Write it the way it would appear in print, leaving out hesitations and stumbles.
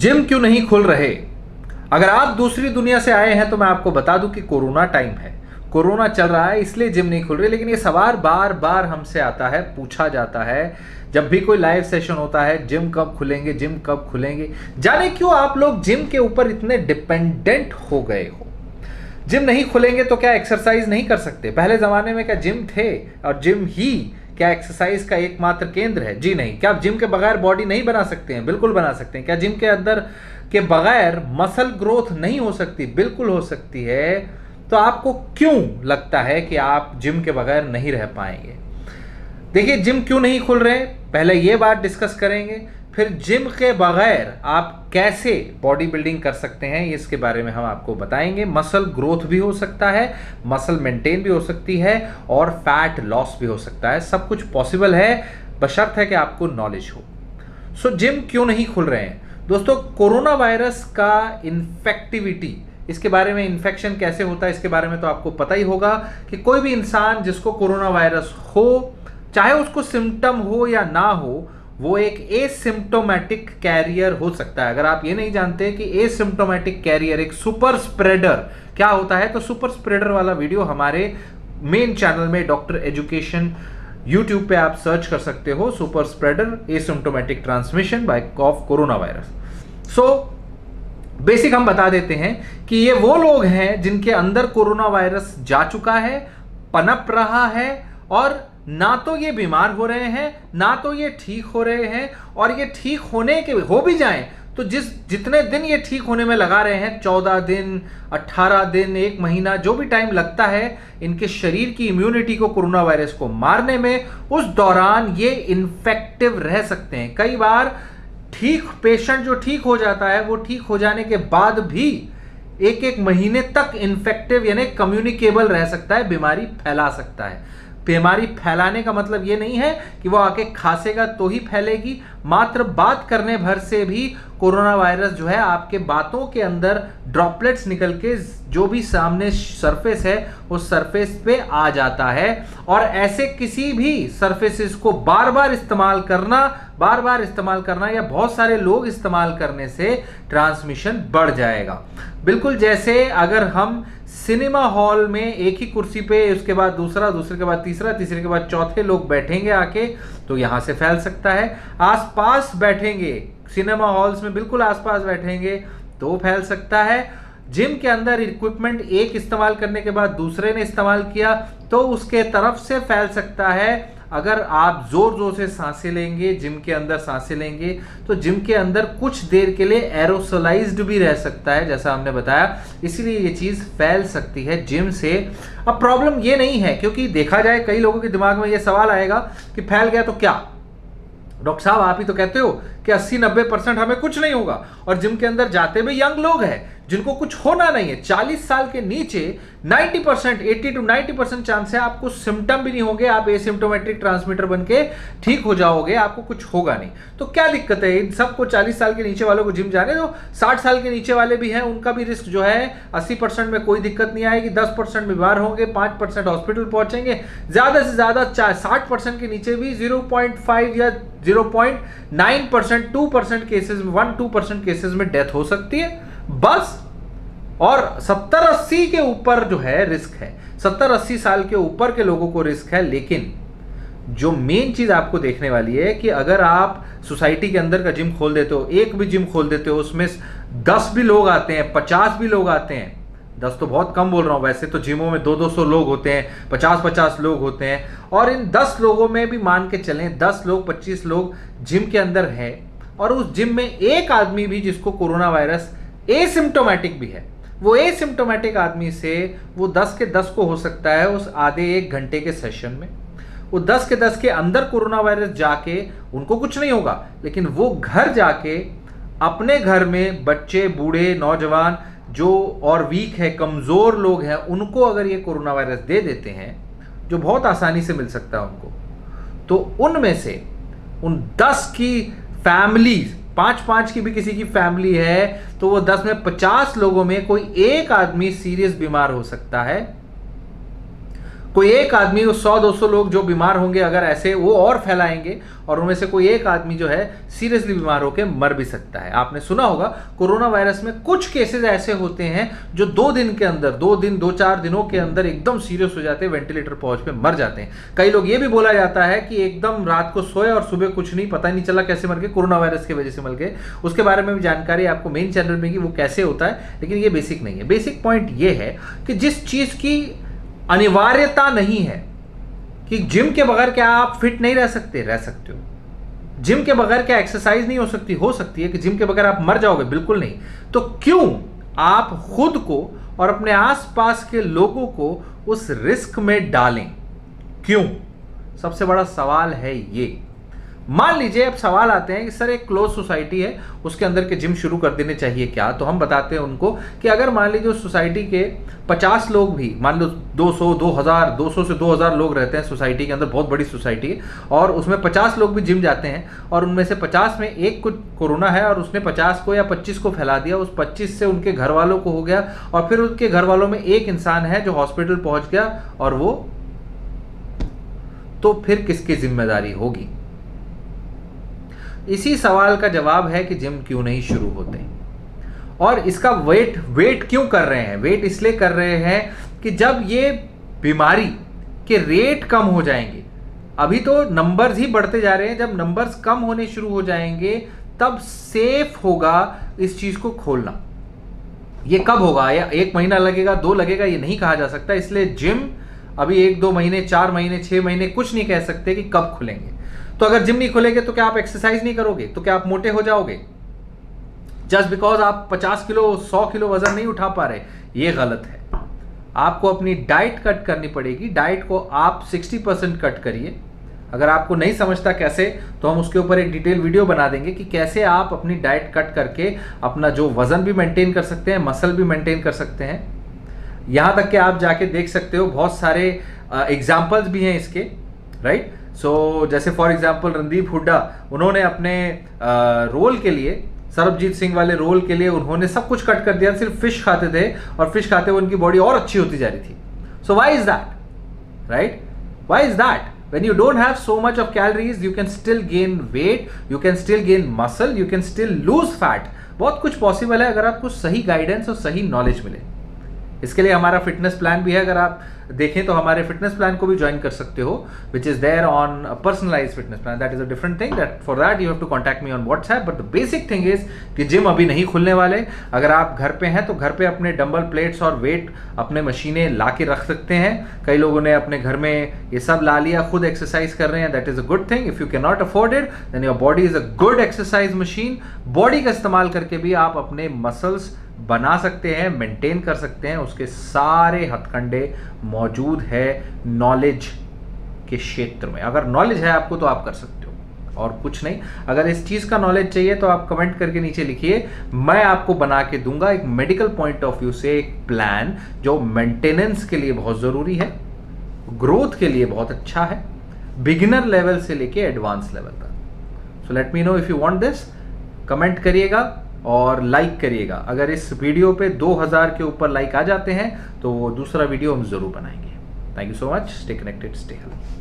Gym क्यों नहीं खुल रहे? अगर आप दूसरी दुनिया से आए हैं तो मैं आपको बता दूं कि कोरोना टाइम है, कोरोना चल रहा है, इसलिए जिम नहीं खुल रहे। लेकिन ये सवाल बार बार हमसे आता है, पूछा जाता है जब भी कोई लाइव सेशन होता है, जिम कब खुलेंगे, जिम कब खुलेंगे। जाने क्यों आप लोग जिम के ऊपर इतने डिपेंडेंट हो गए हो। जिम नहीं खुलेंगे तो क्या एक्सरसाइज नहीं कर सकते? पहले जमाने में क्या जिम थे? और जिम ही क्या एक्सरसाइज का एकमात्र केंद्र है? जी नहीं। क्या आप जिम के बगैर बॉडी नहीं बना सकते हैं? बिल्कुल बना सकते हैं। क्या जिम के अंदर के बगैर मसल ग्रोथ नहीं हो सकती? बिल्कुल हो सकती है। तो आपको क्यों लगता है कि आप जिम के बगैर नहीं रह पाएंगे? देखिए, जिम क्यों नहीं खुल रहे, पहले ये बात डिस्कस करेंगे। फिर जिम के बगैर आप कैसे बॉडी बिल्डिंग कर सकते हैं, इसके बारे में हम आपको बताएंगे। मसल ग्रोथ भी हो सकता है, मसल मेंटेन भी हो सकती है और फैट लॉस भी हो सकता है। सब कुछ पॉसिबल है, बशर्ते है कि आपको नॉलेज हो। सो जिम क्यों नहीं खुल रहे हैं? दोस्तों, कोरोना वायरस का इन्फेक्टिविटी, इसके बारे में, इन्फेक्शन कैसे होता है इसके बारे में तो आपको पता ही होगा कि कोई भी इंसान जिसको कोरोना वायरस हो, चाहे उसको सिम्टम हो या ना हो, वो एक एसिम्प्टोमेटिक कैरियर हो सकता है। अगर आप ये नहीं जानते कि एसिम्प्टोमेटिक कैरियर एक सुपर स्प्रेडर क्या होता है, तो सुपर स्प्रेडर वाला वीडियो हमारे मेन चैनल में डॉक्टर एजुकेशन यूट्यूब पे आप सर्च कर सकते हो, super spreader asymptomatic transmission by of coronavirus. So basic हम बता देते हैं कि ये वो लोग हैं जिनके अंदर कोरोना वायरस जा चुका है, पनप रहा है, और ना तो ये बीमार हो रहे हैं, ना तो ये ठीक हो रहे हैं। और ये ठीक होने के हो भी जाएं तो जितने दिन ये ठीक होने में लगा रहे हैं, 14 दिन, 18 दिन, 1 महीना, जो भी टाइम लगता है इनके शरीर की इम्यूनिटी को कोरोना वायरस को मारने में, उस दौरान ये इन्फेक्टिव रह सकते हैं। कई बार ठीक पेशेंट जो ठीक हो जाता है, वो ठीक हो जाने के बाद भी 1-1 महीने तक इन्फेक्टिव यानी कम्युनिकेबल रह सकता है, बीमारी फैला सकता है। बीमारी फैलाने का मतलब ये नहीं है कि वो आके खांसेगा तो ही फैलेगी। मात्र बात करने भर से भी कोरोना वायरस जो है आपके बातों के अंदर ड्रॉपलेट्स निकल के जो भी सामने सरफेस है उस सरफेस पे आ जाता है। और ऐसे किसी भी सरफेसेस को बार बार इस्तेमाल करना या बहुत सारे लोग इस्तेमाल करने से ट्रांसमिशन बढ़ जाएगा। बिल्कुल जैसे अगर हम सिनेमा हॉल में एक ही कुर्सी पे उसके बाद दूसरा, दूसरे के बाद तीसरा, तीसरे के बाद चौथे लोग बैठेंगे आके, तो यहां से फैल सकता है। आसपास बैठेंगे, सिनेमा हॉल्स में बिल्कुल आसपास बैठेंगे तो फैल सकता है। जिम के अंदर इक्विपमेंट एक इस्तेमाल करने के बाद दूसरे ने इस्तेमाल किया तो उसके तरफ से फैल सकता है। अगर आप जोर जोर से सांसें लेंगे, जिम के अंदर सांसें लेंगे, तो जिम के अंदर कुछ देर के लिए एरोसोलाइज्ड भी रह सकता है, जैसा हमने बताया। इसीलिए ये चीज फैल सकती है जिम से। अब प्रॉब्लम ये नहीं है, क्योंकि देखा जाए कई लोगों के दिमाग में ये सवाल आएगा कि फैल गया तो क्या? डॉक्टर साहब, आप ही तो कहते हो कि 80-90% हमें कुछ नहीं होगा, और जिम के अंदर जाते भी यंग लोग हैं जिनको कुछ होना नहीं है। 40 साल के नीचे 90%, 80 to 90% चांस है आपको सिम्टम भी नहीं होंगे, आप एसिम्प्टोमेटिक ट्रांसमिटर बन के ठीक हो जाओगे, आपको कुछ होगा नहीं। तो क्या दिक्कत है इन सबको? 40 साल के नीचे वालों को जिम जाने दो। 60 साल के नीचे वाले भी हैं, उनका भी रिस्क जो है 80% में कोई दिक्कत नहीं आएगी। 10% बीमार होंगे, 5% हॉस्पिटल पहुंचेंगे, ज्यादा से ज्यादा 60% के नीचे भी 0.5 या 0.9%, 2% केसेस में, 1-2% केसेस में डेथ हो सकती है बस। और 70-80 के ऊपर जो है रिस्क है, 70-80 साल के ऊपर के लोगों को रिस्क है। लेकिन जो मेन चीज आपको देखने वाली है कि अगर आप सोसाइटी के अंदर का जिम खोल देते हो, एक भी जिम खोल देते हो, उसमें 10 भी लोग आते हैं, 50 भी लोग आते हैं, 10 तो बहुत कम बोल रहा हूं, वैसे तो जिमों में 200-200 लोग होते हैं, 50-50 लोग होते हैं, और इन 10 लोगों में भी मान के चलें 10 लोग, 25 लोग जिम के अंदर है, और उस जिम में एक आदमी भी जिसको कोरोना वायरस एसिम्प्टोमेटिक भी है, वो एसिम्प्टोमेटिक आदमी से वो 10 के 10 को हो सकता है उस आधे 1 घंटे के सेशन में। वो 10 के 10 के अंदर कोरोना वायरस जाके उनको कुछ नहीं होगा, लेकिन वो घर जाके अपने घर में बच्चे, बूढ़े, नौजवान जो और वीक है, कमजोर लोग हैं, उनको अगर ये कोरोना वायरस दे देते हैं, जो बहुत आसानी से मिल सकता है उनको, तो उनमें से उन 10 की फैमिली, 5-5 की भी किसी की फैमिली है, तो वो 10 में 50 लोगों में कोई एक आदमी सीरियस बीमार हो सकता है। कोई एक आदमी, 100-200 लोग जो बीमार होंगे अगर ऐसे, वो और फैलाएंगे और उनमें से कोई एक आदमी जो है सीरियसली बीमार होकर मर भी सकता है। आपने सुना होगा कोरोना वायरस में कुछ केसेस ऐसे होते हैं जो 2 दिन के अंदर, 2-4 दिनों के अंदर एकदम सीरियस हो जाते हैं, वेंटिलेटर पहुंच पे मर जाते हैं। कई लोग ये भी बोला जाता है कि एकदम रात को सोए और सुबह कुछ नहीं, पता नहीं चला कैसे मर गए, कोरोना वायरस की वजह से मर गए। उसके बारे में भी जानकारी आपको मेन चैनल में कि वो कैसे होता है, लेकिन ये बेसिक नहीं है। बेसिक पॉइंट ये है कि जिस चीज की अनिवार्यता नहीं है कि जिम के बगैर क्या आप फिट नहीं रह सकते, रह सकते हो। जिम के बगैर क्या एक्सरसाइज नहीं हो सकती है कि जिम के बगैर आप मर जाओगे, बिल्कुल नहीं। तो क्यों आप खुद को और अपने आसपास के लोगों को उस रिस्क में डालें? क्यों? सबसे बड़ा सवाल है ये। मान लीजिए अब सवाल आते हैं कि सर एक क्लोज सोसाइटी है, उसके अंदर के जिम शुरू कर देने चाहिए क्या? तो हम बताते हैं उनको कि अगर मान लीजिए उस सोसाइटी के 50 लोग भी, मान लो 200, 2000, 200 से 2000 लोग रहते हैं सोसाइटी के अंदर, बहुत बड़ी सोसाइटी है, और उसमें 50 लोग भी जिम जाते हैं और उनमें से 50 में एक को कोरोना है और उसने 50 को या 25 को फैला दिया, उस 25 से उनके घर वालों को हो गया और फिर उनके घर वालों में एक इंसान है जो हॉस्पिटल पहुंच गया और वो, तो फिर किसकी जिम्मेदारी होगी? इसी सवाल का जवाब है कि जिम क्यों नहीं शुरू होते और इसका वेट क्यों कर रहे हैं? वेट इसलिए कर रहे हैं कि जब ये बीमारी के रेट कम हो जाएंगे, अभी तो नंबर्स ही बढ़ते जा रहे हैं, जब नंबर्स कम होने शुरू हो जाएंगे तब सेफ होगा इस चीज को खोलना। ये कब होगा? या 1 महीना लगेगा, 2 लगेगा, ये नहीं कहा जा सकता। इसलिए जिम अभी 1-2 महीने, 4 महीने, 6 महीने कुछ नहीं कह सकते कि कब खुलेंगे। तो अगर जिम नहीं खुलेंगे तो क्या आप एक्सरसाइज नहीं करोगे? तो क्या आप मोटे हो जाओगे जस्ट बिकॉज आप 50 किलो 100 किलो वजन नहीं उठा पा रहे? ये गलत है। आपको अपनी डाइट कट करनी पड़ेगी। डाइट को आप 60% कट करिए। अगर आपको नहीं समझता कैसे, तो हम उसके ऊपर एक डिटेल वीडियो बना देंगे कि कैसे आप अपनी डाइट कट करके अपना जो वजन भी मेंटेन कर सकते हैं, मसल भी मेंटेन कर सकते हैं। यहां तक कि आप जाके देख सकते हो, बहुत सारे एग्जाम्पल्स भी हैं इसके, राइट। सो जैसे फॉर एग्जाम्पल रणदीप हुड्डा, उन्होंने अपने रोल के लिए, सरबजीत सिंह वाले रोल के लिए उन्होंने सब कुछ कट कर दिया, सिर्फ फिश खाते थे और फिश खाते हुए उनकी बॉडी और अच्छी होती जा रही थी। So why is that, right? Why is that? When you don't have so much of calories, you can still gain weight, you can still gain muscle, you can still lose fat. बहुत कुछ possible है अगर आपको सही guidance और सही knowledge मिले। इसके लिए हमारा फिटनेस प्लान भी है, अगर आप देखें तो हमारे फिटनेस प्लान को भी ज्वाइन कर सकते हो, which is there on personalised fitness plan. That is a different thing, that for that you have to contact me on WhatsApp. But the basic thing is कि जिम अभी नहीं खुलने वाले। अगर आप घर पे हैं तो घर पे अपने डंबल प्लेट्स और वेट अपने मशीनें ला के रख सकते हैं। कई लोगों ने अपने घर में ये सब ला लिया, खुद एक्सरसाइज कर रहे हैं, that is a good thing. If you can not afford it, then your body is a good exercise machine. Body का इस्तेमाल करके भी आप अपने मसल्स बना सकते हैं, मेंटेन कर सकते हैं। उसके सारे हथकंडे मौजूद है नॉलेज के क्षेत्र में। अगर नॉलेज है आपको तो आप कर सकते हो और कुछ नहीं। अगर इस चीज का नॉलेज चाहिए तो आप कमेंट करके नीचे लिखिए, मैं आपको बना के दूंगा एक मेडिकल पॉइंट ऑफ व्यू से एक प्लान जो मेंटेनेंस के लिए बहुत जरूरी है, ग्रोथ के लिए बहुत अच्छा है, बिगिनर लेवल से लेके एडवांस लेवल तक। So let me know if you want this. Comment करिएगा और लाइक करिएगा। अगर इस वीडियो पे 2000 के ऊपर लाइक आ जाते हैं तो वो दूसरा वीडियो हम जरूर बनाएंगे। Thank you so much. Stay connected, stay healthy.